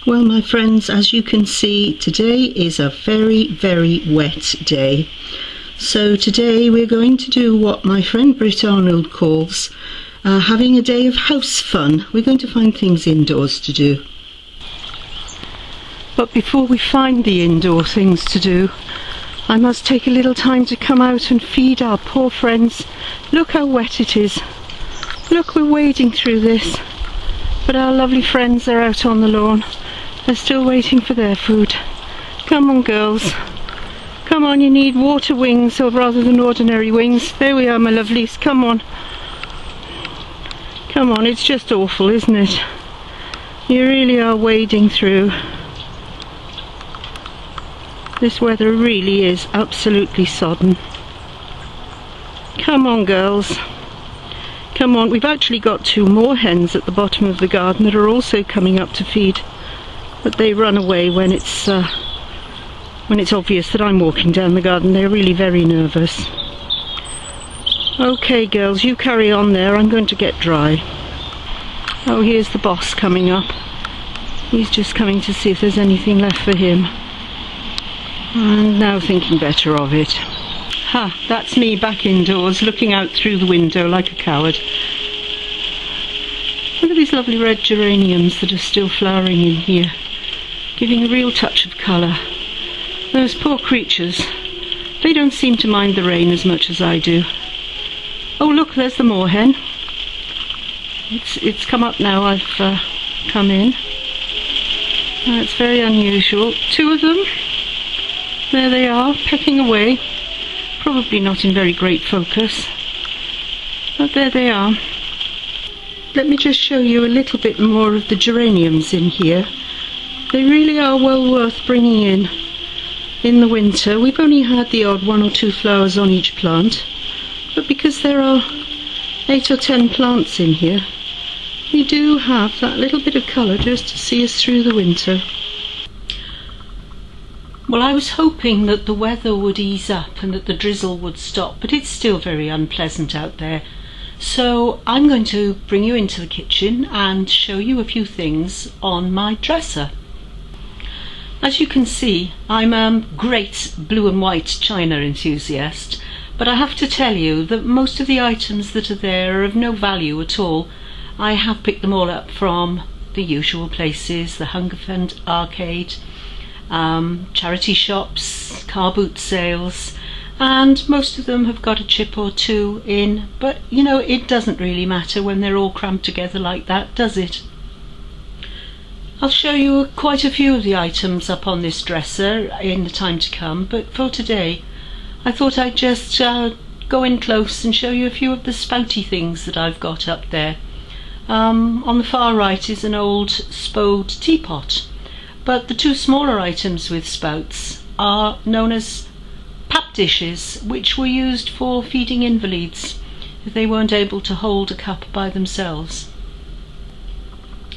Well, my friends, as you can see, today is a very, very wet day. So today we're going to do what my friend Britt Arnold calls having a day of house fun. We're going to find things indoors to do. But before we find the indoor things to do, I must take a little time to come out and feed our poor friends. Look how wet it is. Look, we're wading through this. But our lovely friends are out on the lawn. They're still waiting for their food. Come on, girls. Come on, you need water wings or rather than ordinary wings. There we are, my lovelies. Come on. Come on, it's just awful, isn't it? You really are wading through. This weather really is absolutely sodden. Come on, girls. Come on, we've actually got two more hens at the bottom of the garden that are also coming up to feed. But they run away when it's obvious that I'm walking down the garden. They're really very nervous. Okay, girls, you carry on there. I'm going to get dry. Oh, here's the boss coming up. He's just coming to see if there's anything left for him. And now thinking better of it. Ha, that's me back indoors, looking out through the window like a coward. Look at these lovely red geraniums that are still flowering in here, giving a real touch of colour. Those poor creatures, they don't seem to mind the rain as much as I do. Oh look, there's the moorhen. It's come up now I've come in. It's very unusual. Two of them, there they are, pecking away. Probably not in very great focus, but there they are. Let me just show you a little bit more of the geraniums in here. They really are well worth bringing in the winter. We've only had the odd 1 or 2 flowers on each plant, but because there are 8 or 10 plants in here, we do have that little bit of colour just to see us through the winter. Well, I was hoping that the weather would ease up and that the drizzle would stop, but it's still very unpleasant out there. So I'm going to bring you into the kitchen and show you a few things on my dresser. As you can see, I'm a great blue and white china enthusiast, but I have to tell you that most of the items that are there are of no value at all. I have picked them all up from the usual places, the Hunger Fund Arcade, charity shops, car boot sales, and most of them have got a chip or two in, but you know, it doesn't really matter when they're all crammed together like that, does it? I'll show you quite a few of the items up on this dresser in the time to come, but for today I thought I'd just go in close and show you a few of the spouty things that I've got up there. On the far right is an old Spode teapot. But the two smaller items with spouts are known as pap dishes, which were used for feeding invalids if they weren't able to hold a cup by themselves.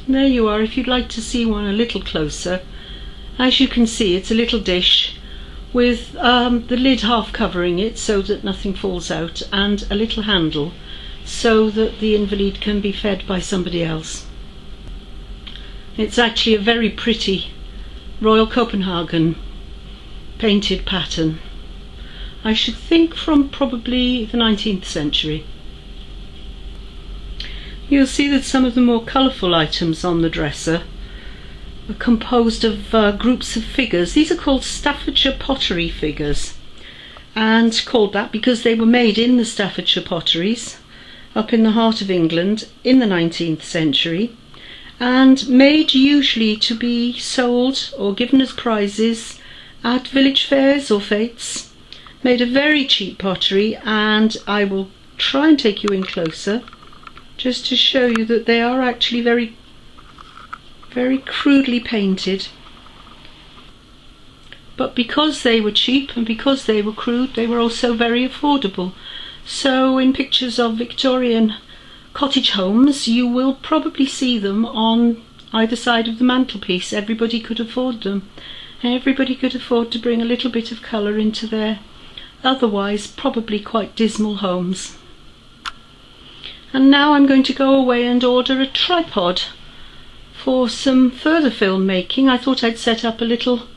There you are, if you'd like to see one a little closer. As you can see, it's a little dish with the lid half covering it so that nothing falls out, and a little handle so that the invalid can be fed by somebody else. It's actually a very pretty Royal Copenhagen painted pattern. I should think from probably the 19th century. You'll see that some of the more colourful items on the dresser are composed of groups of figures. These are called Staffordshire pottery figures, and called that because they were made in the Staffordshire potteries up in the heart of England in the 19th century, and made usually to be sold or given as prizes at village fairs or fetes. Made of very cheap pottery, and I will try and take you in closer just to show you that they are actually very, very crudely painted. But because they were cheap and because they were crude, they were also very affordable. So in pictures of Victorian cottage homes, you will probably see them on either side of the mantelpiece. Everybody could afford them. Everybody could afford to bring a little bit of colour into their otherwise probably quite dismal homes. And now I'm going to go away and order a tripod for some further filmmaking, I thought I'd set up a little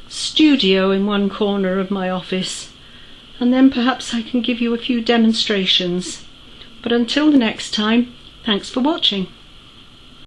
studio in one corner of my office, and then perhaps I can give you a few demonstrations. But until the next time, thanks for watching.